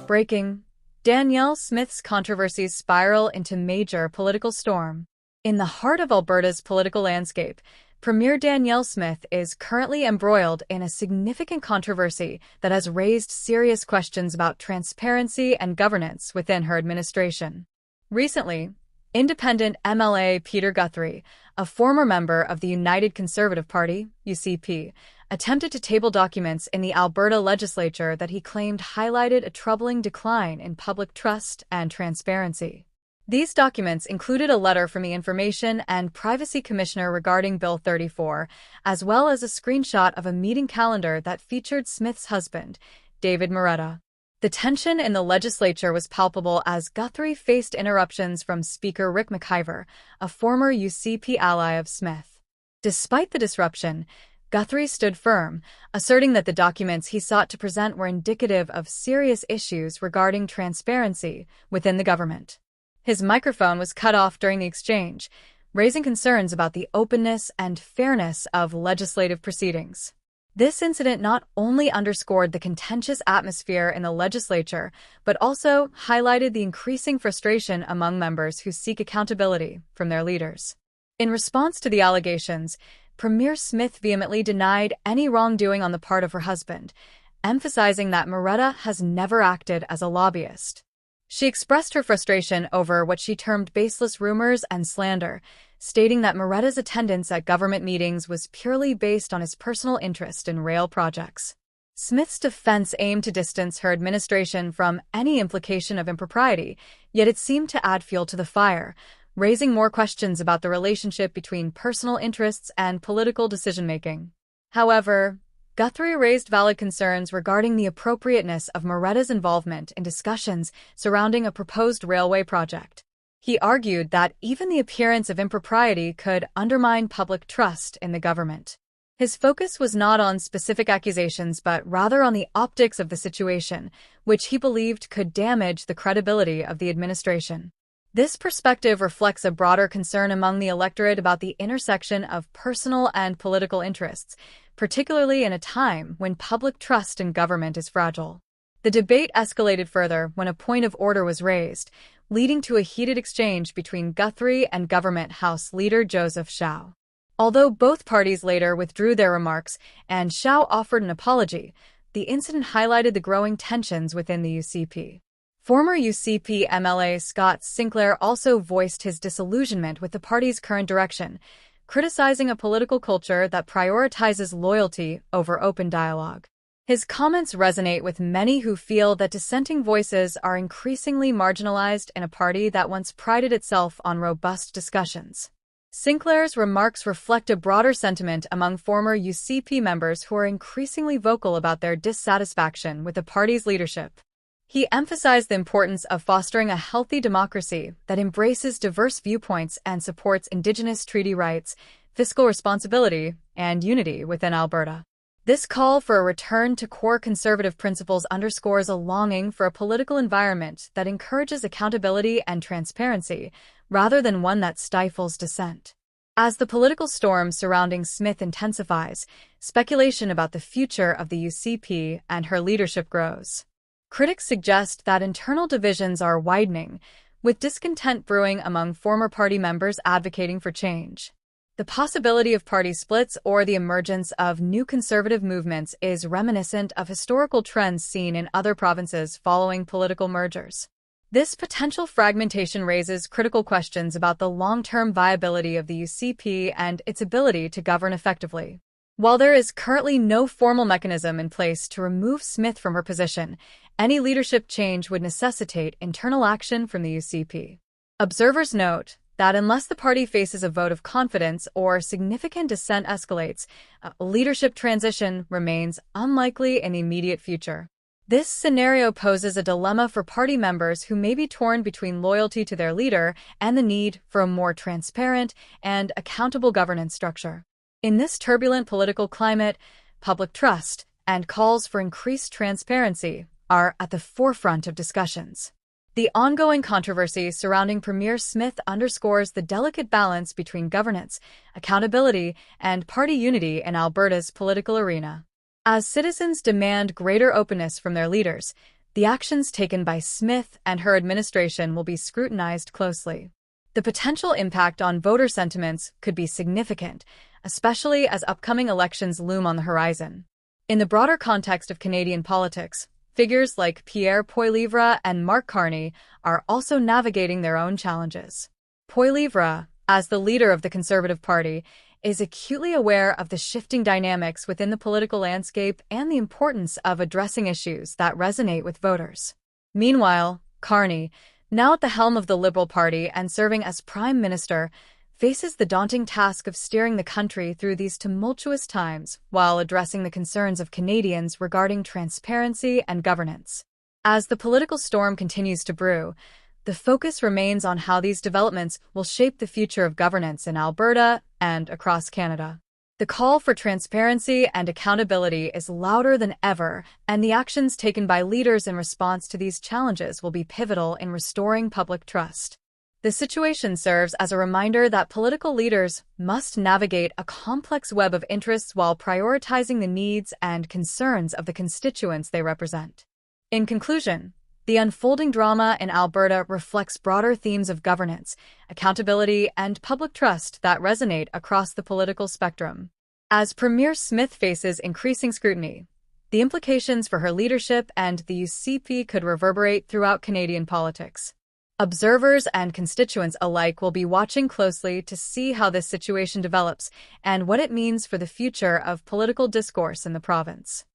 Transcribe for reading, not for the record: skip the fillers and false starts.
Breaking: Danielle Smith's controversies spiral into major political storm. In the heart of Alberta's political landscape, Premier Danielle Smith is currently embroiled in a significant controversy that has raised serious questions about transparency and governance within her administration. Recently, independent MLA Peter Guthrie, a former member of the United Conservative Party, UCP, attempted to table documents in the Alberta legislature that he claimed highlighted a troubling decline in public trust and transparency. These documents included a letter from the Information and Privacy Commissioner regarding Bill 34, as well as a screenshot of a meeting calendar that featured Smith's husband, David Moretta. The tension in the legislature was palpable as Guthrie faced interruptions from Speaker Rick McIver, a former UCP ally of Smith. Despite the disruption, Guthrie stood firm, asserting that the documents he sought to present were indicative of serious issues regarding transparency within the government. His microphone was cut off during the exchange, raising concerns about the openness and fairness of legislative proceedings. This incident not only underscored the contentious atmosphere in the legislature, but also highlighted the increasing frustration among members who seek accountability from their leaders. In response to the allegations, Premier Smith vehemently denied any wrongdoing on the part of her husband, emphasizing that Moretta has never acted as a lobbyist. She expressed her frustration over what she termed baseless rumors and slander, stating that Moretta's attendance at government meetings was purely based on his personal interest in rail projects. Smith's defense aimed to distance her administration from any implication of impropriety, yet it seemed to add fuel to the fire, raising more questions about the relationship between personal interests and political decision-making. However, Guthrie raised valid concerns regarding the appropriateness of Moretta's involvement in discussions surrounding a proposed railway project. He argued that even the appearance of impropriety could undermine public trust in the government. His focus was not on specific accusations but rather on the optics of the situation, which he believed could damage the credibility of the administration. This perspective reflects a broader concern among the electorate about the intersection of personal and political interests, particularly in a time when public trust in government is fragile. The debate escalated further when a point of order was raised, leading to a heated exchange between Guthrie and Government House Leader Joseph Chow. Although both parties later withdrew their remarks and Chow offered an apology, the incident highlighted the growing tensions within the UCP. Former UCP MLA Scott Sinclair also voiced his disillusionment with the party's current direction, criticizing a political culture that prioritizes loyalty over open dialogue. His comments resonate with many who feel that dissenting voices are increasingly marginalized in a party that once prided itself on robust discussions. Sinclair's remarks reflect a broader sentiment among former UCP members who are increasingly vocal about their dissatisfaction with the party's leadership. He emphasized the importance of fostering a healthy democracy that embraces diverse viewpoints and supports Indigenous treaty rights, fiscal responsibility, and unity within Alberta. This call for a return to core conservative principles underscores a longing for a political environment that encourages accountability and transparency, rather than one that stifles dissent. As the political storm surrounding Smith intensifies, speculation about the future of the UCP and her leadership grows. Critics suggest that internal divisions are widening, with discontent brewing among former party members advocating for change. The possibility of party splits or the emergence of new conservative movements is reminiscent of historical trends seen in other provinces following political mergers. This potential fragmentation raises critical questions about the long-term viability of the UCP and its ability to govern effectively. While there is currently no formal mechanism in place to remove Smith from her position, any leadership change would necessitate internal action from the UCP. Observers note that unless the party faces a vote of confidence or significant dissent escalates, a leadership transition remains unlikely in the immediate future. This scenario poses a dilemma for party members who may be torn between loyalty to their leader and the need for a more transparent and accountable governance structure. In this turbulent political climate, public trust and calls for increased transparency are at the forefront of discussions. The ongoing controversy surrounding Premier Smith underscores the delicate balance between governance, accountability, and party unity in Alberta's political arena. As citizens demand greater openness from their leaders, the The actions taken by Smith and her administration will be scrutinized closely. The potential impact on voter sentiments could be significant, especially as upcoming elections loom on the horizon. In the broader context of Canadian politics, figures like Pierre Poilievre and Mark Carney are also navigating their own challenges. Poilievre, as the leader of the Conservative Party, is acutely aware of the shifting dynamics within the political landscape and the importance of addressing issues that resonate with voters. Meanwhile, Carney, now at the helm of the Liberal Party and serving as Prime Minister, faces the daunting task of steering the country through these tumultuous times while addressing the concerns of Canadians regarding transparency and governance. As the political storm continues to brew, the focus remains on how these developments will shape the future of governance in Alberta and across Canada. The call for transparency and accountability is louder than ever, and the actions taken by leaders in response to these challenges will be pivotal in restoring public trust. The situation serves as a reminder that political leaders must navigate a complex web of interests while prioritizing the needs and concerns of the constituents they represent. In conclusion, the unfolding drama in Alberta reflects broader themes of governance, accountability, and public trust that resonate across the political spectrum. As Premier Smith faces increasing scrutiny, the implications for her leadership and the UCP could reverberate throughout Canadian politics. Observers and constituents alike will be watching closely to see how this situation develops and what it means for the future of political discourse in the province.